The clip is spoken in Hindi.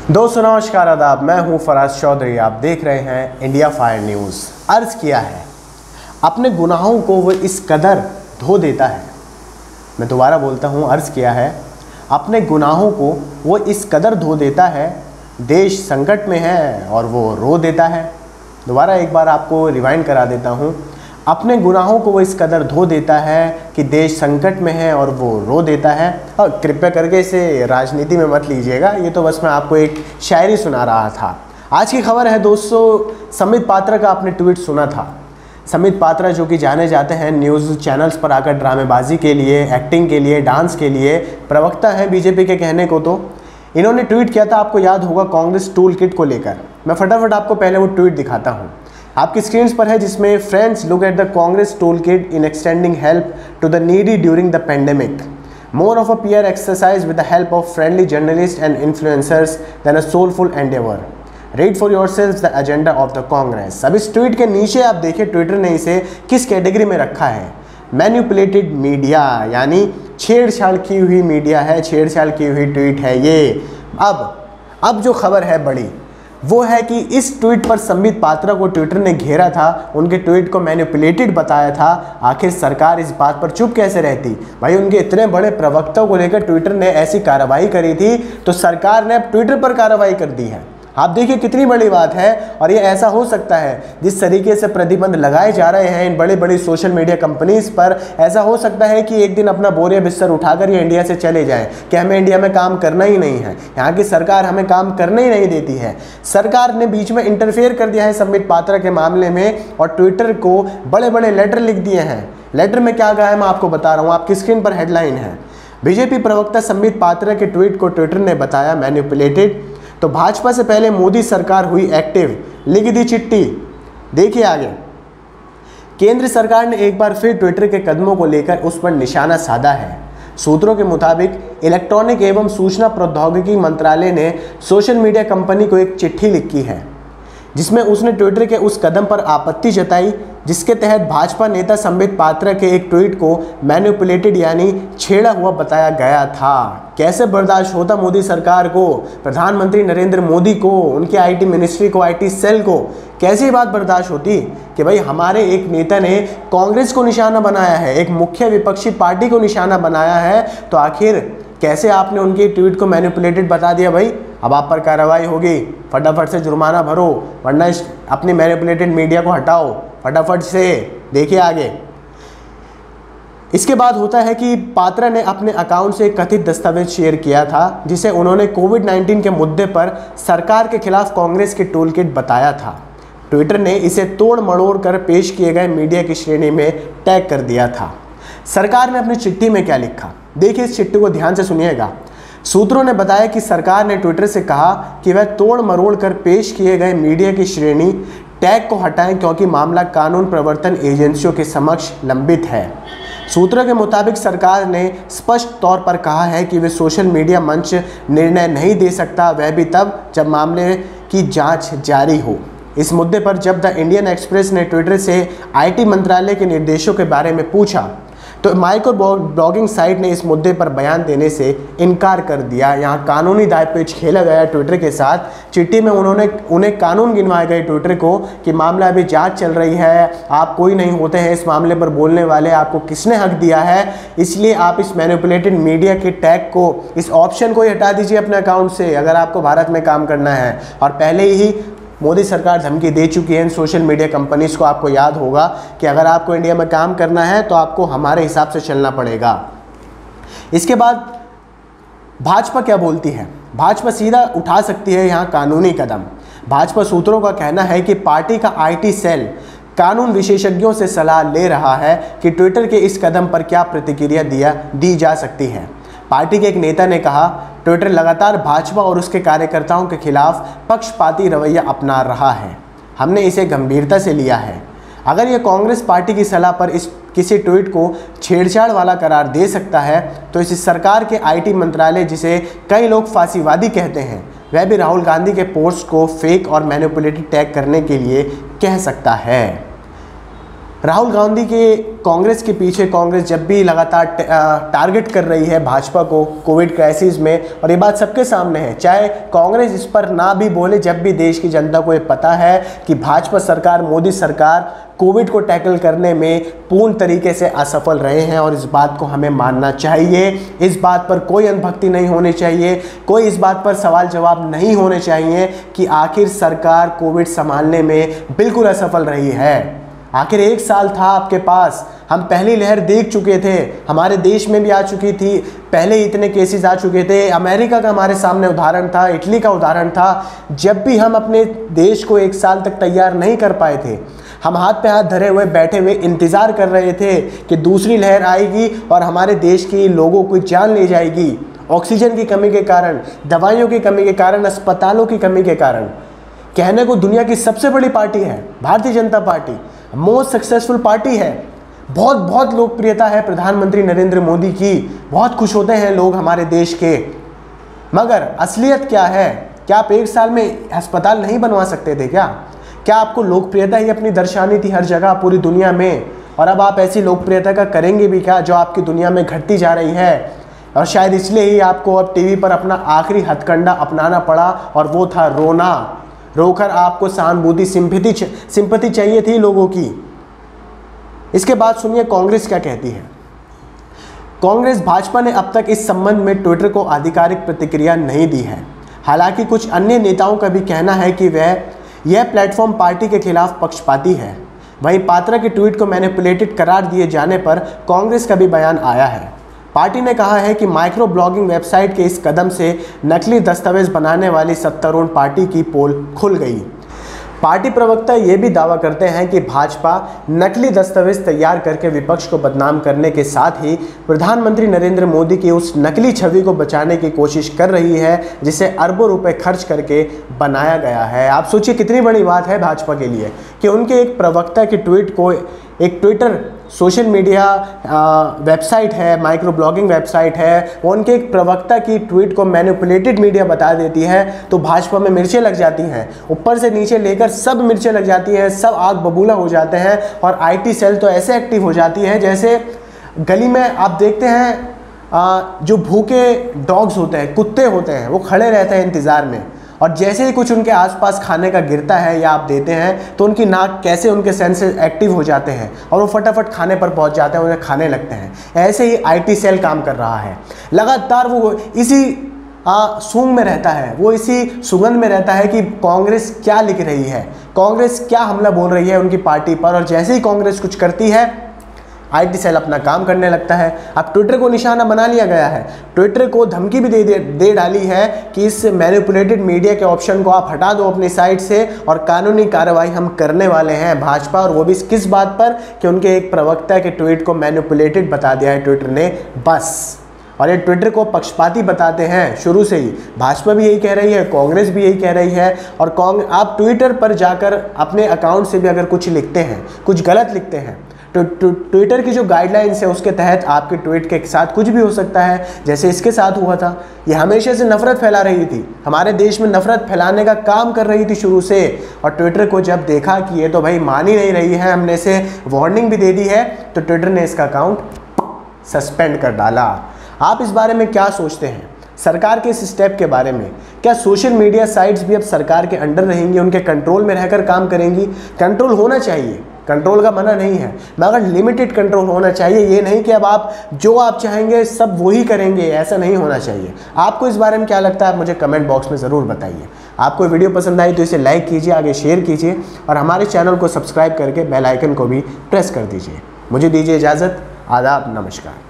दोस्तों नमस्कार, आदाब। मैं हूं फराज चौधरी। आप देख रहे हैं इंडिया फायर न्यूज़। अर्ज किया है, अपने गुनाहों को वो इस कदर धो देता है। मैं दोबारा बोलता हूं, अर्ज किया है, अपने गुनाहों को वो इस कदर धो देता है, देश संकट में है और वो रो देता है। दोबारा एक बार आपको रिवाइंड करा देता हूं, अपने गुनाहों को वो इस कदर धो देता है कि देश संकट में है और वो रो देता है। और कृपया करके इसे राजनीति में मत लीजिएगा, ये तो बस मैं आपको एक शायरी सुना रहा था। आज की खबर है दोस्तों, संबित पात्रा का आपने ट्वीट सुना था। संबित पात्रा जो कि जाने जाते हैं न्यूज़ चैनल्स पर आकर ड्रामेबाजी के लिए, एक्टिंग के लिए, डांस के लिए, प्रवक्ता हैं बीजेपी के कहने को। तो इन्होंने ट्वीट किया था, आपको याद होगा, कांग्रेस टूल किट को लेकर। मैं फटाफट आपको पहले वो ट्वीट दिखाता हूँ, आपकी स्क्रीन पर है, जिसमें friends look at the Congress tool kit in extending help to the needy during the pandemic, more of a peer exercise with the help of friendly journalist and influencers than a soulful endeavour, read for yourself the agenda of the Congress. अब इस ट्वीट के नीचे आप देखिए ट्विटर ने इसे किस कैटेगरी में रखा है। मैन्युपुलेटेड मीडिया, यानी छेड़छाड़ की हुई मीडिया है, छेड़छाड़ की हुई ट्वीट है ये। अब जो खबर है बड़ी, वो है कि इस ट्वीट पर संबित पात्रा को ट्विटर ने घेरा था, उनके ट्वीट को मैनिपुलेटेड बताया था। आखिर सरकार इस बात पर चुप कैसे रहती? भाई, उनके इतने बड़े प्रवक्ता को लेकर ट्विटर ने ऐसी कार्रवाई करी थी, तो सरकार ने अब ट्विटर पर कार्रवाई कर दी है। आप देखिए कितनी बड़ी बात है। और ये ऐसा हो सकता है, जिस तरीके से प्रतिबंध लगाए जा रहे हैं इन बड़ी बड़ी सोशल मीडिया कंपनीज पर, ऐसा हो सकता है कि एक दिन अपना बोरिया बिस्तर उठाकर ये इंडिया से चले जाएं कि हमें इंडिया में काम करना ही नहीं है, यहाँ की सरकार हमें काम करने ही नहीं देती है। सरकार ने बीच में इंटरफेयर कर दिया है संबित पात्रा के मामले में और ट्विटर को बड़े बड़े लेटर लिख दिए हैं। लेटर में क्या कहा है मैं आपको बता रहा हूँ, आपकी स्क्रीन पर हेडलाइन है। बीजेपी प्रवक्ता संबित पात्रा के ट्वीट को ट्विटर ने बताया मैनिपुलेटेड, तो भाजपा से पहले मोदी सरकार हुई एक्टिव, लिख दी चिट्ठी। देखिए आगे, केंद्र सरकार ने एक बार फिर ट्विटर के कदमों को लेकर उस पर निशाना साधा है। सूत्रों के मुताबिक इलेक्ट्रॉनिक एवं सूचना प्रौद्योगिकी मंत्रालय ने सोशल मीडिया कंपनी को एक चिट्ठी लिखी है, जिसमें उसने ट्विटर के उस कदम पर आपत्ति जताई जिसके तहत भाजपा नेता संबित पात्रा के एक ट्वीट को मैनिपुलेटेड यानी छेड़ा हुआ बताया गया था। कैसे बर्दाश्त होता मोदी सरकार को, प्रधानमंत्री नरेंद्र मोदी को, उनके आईटी मिनिस्ट्री को, आईटी सेल को, कैसी बात बर्दाश्त होती कि भाई हमारे एक नेता ने कांग्रेस को निशाना बनाया है, एक मुख्य विपक्षी पार्टी को निशाना बनाया है, तो आखिर कैसे आपने उनके ट्वीट को मैनिपुलेटेड बता दिया? भाई अब आप पर कार्रवाई होगी, फटाफट से जुर्माना भरो, वरना अपनी मैनिपुलेटेड मीडिया को हटाओ फटाफट से। देखिए आगे, इसके बाद होता है कि पात्रा ने अपने अकाउंट से एक कथित दस्तावेज शेयर किया था, जिसे उन्होंने कोविड-19 के मुद्दे पर सरकार के खिलाफ कांग्रेस के टूल किट बताया था। ट्विटर ने इसे तोड़ मड़ोड़ कर पेश किए गए मीडिया की श्रेणी में टैग कर दिया था। सरकार ने अपनी चिट्ठी में क्या लिखा, देखिए इस चिट्ठी को ध्यान से सुनिएगा। सूत्रों ने बताया कि सरकार ने ट्विटर से कहा कि वह तोड़ मरोड़ कर पेश किए गए मीडिया की श्रेणी टैग को हटाएं, क्योंकि मामला कानून प्रवर्तन एजेंसियों के समक्ष लंबित है। सूत्रों के मुताबिक सरकार ने स्पष्ट तौर पर कहा है कि वे सोशल मीडिया मंच निर्णय नहीं दे सकता, वह भी तब जब मामले की जांच जारी हो। इस मुद्दे पर जब द इंडियन एक्सप्रेस ने ट्विटर से आईटी मंत्रालय के निर्देशों के बारे में पूछा, तो माइक्रो ब्लॉगिंग साइट ने इस मुद्दे पर बयान देने से इनकार कर दिया। यहाँ कानूनी दायपेच खेला गया ट्विटर के साथ। चिट्ठी में उन्हें कानून गिनवाए गए ट्विटर को कि मामला अभी जांच चल रही है, आप कोई नहीं होते हैं इस मामले पर बोलने वाले, आपको किसने हक दिया है, इसलिए आप इस मैनिपुलेटेड मीडिया के टैग को, इस ऑप्शन को ही हटा दीजिए अपने अकाउंट से अगर आपको भारत में काम करना है। और पहले ही मोदी सरकार धमकी दे चुकी है इन सोशल मीडिया कंपनीज को। आपको याद होगा कि अगर आपको इंडिया में काम करना है तो आपको हमारे हिसाब से चलना पड़ेगा। इसके बाद भाजपा क्या बोलती है? भाजपा सीधा उठा सकती है यहाँ कानूनी कदम। भाजपा सूत्रों का कहना है कि पार्टी का आईटी सेल कानून विशेषज्ञों से सलाह ले रहा है कि ट्विटर के इस कदम पर क्या प्रतिक्रिया दी जा सकती है। पार्टी के एक नेता ने कहा, ट्विटर लगातार भाजपा और उसके कार्यकर्ताओं के खिलाफ पक्षपाती रवैया अपना रहा है, हमने इसे गंभीरता से लिया है। अगर यह कांग्रेस पार्टी की सलाह पर इस किसी ट्वीट को छेड़छाड़ वाला करार दे सकता है, तो इस सरकार के आईटी मंत्रालय, जिसे कई लोग फांसीवादी कहते हैं, वह भी राहुल गांधी के पोस्ट को फेक और मैनिपुलेटेड टैग करने के लिए कह सकता है। राहुल गांधी के कांग्रेस के पीछे कांग्रेस जब भी लगातार टारगेट कर रही है भाजपा को कोविड क्राइसिस में, और ये बात सबके सामने है, चाहे कांग्रेस इस पर ना भी बोले, जब भी देश की जनता को ये पता है कि भाजपा सरकार, मोदी सरकार कोविड को टैकल करने में पूर्ण तरीके से असफल रहे हैं, और इस बात को हमें मानना चाहिए। इस बात पर कोई अंधभक्ति नहीं होनी चाहिए, कोई इस बात पर सवाल जवाब नहीं होने चाहिए कि आखिर सरकार कोविड संभालने में बिल्कुल असफल रही है। आखिर 1 साल था आपके पास, हम पहली लहर देख चुके थे, हमारे देश में भी आ चुकी थी, पहले इतने केसेस आ चुके थे, अमेरिका का हमारे सामने उदाहरण था, इटली का उदाहरण था। जब भी हम अपने देश को 1 साल तक तैयार नहीं कर पाए थे, हम हाथ पे हाथ धरे हुए बैठे हुए इंतज़ार कर रहे थे कि दूसरी लहर आएगी और हमारे देश के लोगों को जान ले जाएगी, ऑक्सीजन की कमी के कारण, दवाइयों की कमी के कारण, अस्पतालों की कमी के कारण। कहने को दुनिया की सबसे बड़ी पार्टी है Bharatiya Janata party, most successful party है, बहुत लोकप्रियता है प्रधानमंत्री नरेंद्र मोदी की, बहुत खुश होते हैं लोग हमारे देश के। मगर असलियत क्या है? क्या आप 1 साल में अस्पताल नहीं बनवा सकते थे क्या आपको लोकप्रियता ही अपनी दर्शानी थी हर जगह पूरी दुनिया में? और अब आप ऐसी लोकप्रियता का करेंगे भी क्या जो आपकी दुनिया में घटती जा रही है? और शायद इसलिए ही आपको अब टीवी पर अपना आखिरी हथकंडा अपनाना पड़ा, और वो था रोना। रोकर आपको सहानुभूति, सिंपैथी चाहिए थी लोगों की। इसके बाद सुनिए कांग्रेस क्या कहती है। कांग्रेस भाजपा ने अब तक इस संबंध में ट्विटर को आधिकारिक प्रतिक्रिया नहीं दी है। हालांकि कुछ अन्य नेताओं का भी कहना है कि यह प्लेटफॉर्म पार्टी के खिलाफ पक्षपाती है। वहीं पात्रा के ट्वीट को मैनिपुलेटेड करार दिए जाने पर कांग्रेस का भी बयान आया है। पार्टी ने कहा है कि माइक्रो ब्लॉगिंग वेबसाइट के इस कदम से नकली दस्तावेज बनाने वाली सत्तारूढ़ पार्टी की पोल खुल गई। पार्टी प्रवक्ता ये भी दावा करते हैं कि भाजपा नकली दस्तावेज तैयार करके विपक्ष को बदनाम करने के साथ ही प्रधानमंत्री नरेंद्र मोदी की उस नकली छवि को बचाने की कोशिश कर रही है जिसे अरबों रुपए खर्च करके बनाया गया है। आप सोचिए कितनी बड़ी बात है भाजपा के लिए कि उनके एक प्रवक्ता के ट्वीट को एक ट्विटर सोशल मीडिया वेबसाइट है, माइक्रो ब्लॉगिंग वेबसाइट है, वो उनके एक प्रवक्ता की ट्वीट को मैनिपुलेटेड मीडिया बता देती है तो भाजपा में मिर्चें लग जाती हैं, ऊपर से नीचे लेकर सब मिर्चें लग जाती हैं, सब आग बबूला हो जाते हैं। और आईटी सेल तो ऐसे एक्टिव हो जाती है जैसे गली में आप देखते हैं जो भूखे डॉग्स होते हैं, कुत्ते होते हैं, वो खड़े रहते हैं इंतज़ार में, और जैसे ही कुछ उनके आसपास खाने का गिरता है या आप देते हैं तो उनकी नाक कैसे उनके सेंसेस एक्टिव हो जाते हैं और वो फटाफट खाने पर पहुंच जाते हैं, उन्हें खाने लगते हैं। ऐसे ही आईटी सेल काम कर रहा है, लगातार वो इसी सूंघ में रहता है, वो इसी सुगंध में रहता है कि कांग्रेस क्या लिख रही है, कांग्रेस क्या हमला बोल रही है उनकी पार्टी पर। और जैसे ही कांग्रेस कुछ करती है आईटी सेल अपना काम करने लगता है। अब ट्विटर को निशाना बना लिया गया है, ट्विटर को धमकी भी दे डाली है कि इस मैनिपुलेटेड मीडिया के ऑप्शन को आप हटा दो अपनी साइट से और कानूनी कार्रवाई हम करने वाले हैं भाजपा। और वो भी किस बात पर कि उनके एक प्रवक्ता के ट्वीट को मैनिपुलेटेड बता दिया है ट्विटर ने, बस। और ये ट्विटर को पक्षपाती बताते हैं शुरू से ही, भाजपा भी यही कह रही है, कांग्रेस भी यही कह रही है। और आप ट्विटर पर जाकर अपने अकाउंट से भी अगर कुछ लिखते हैं, कुछ गलत लिखते हैं, तो ट्विटर की जो गाइडलाइंस है उसके तहत आपके ट्वीट के साथ कुछ भी हो सकता है। जैसे इसके साथ हुआ था, ये हमेशा से नफरत फैला रही थी, हमारे देश में नफरत फैलाने का काम कर रही थी शुरू से। और ट्विटर को जब देखा कि ये तो भाई मान ही नहीं रही है, हमने इसे वार्निंग भी दे दी है, तो ट्विटर ने इसका अकाउंट सस्पेंड कर डाला। आप इस बारे में क्या सोचते हैं, सरकार के इस स्टेप के बारे में? क्या सोशल मीडिया साइट्स भी अब सरकार के अंडर रहेंगी, उनके कंट्रोल में रहकर काम करेंगी? कंट्रोल होना चाहिए, कंट्रोल का मना नहीं है, मगर लिमिटेड कंट्रोल होना चाहिए। ये नहीं कि अब आप जो आप चाहेंगे सब वही करेंगे, ऐसा नहीं होना चाहिए। आपको इस बारे में क्या लगता है आप मुझे कमेंट बॉक्स में ज़रूर बताइए। आपको वीडियो पसंद आई तो इसे लाइक कीजिए, आगे शेयर कीजिए और हमारे चैनल को सब्सक्राइब करके बेल आइकन को भी प्रेस कर दीजिए। मुझे दीजिए इजाज़त, आदाब, नमस्कार।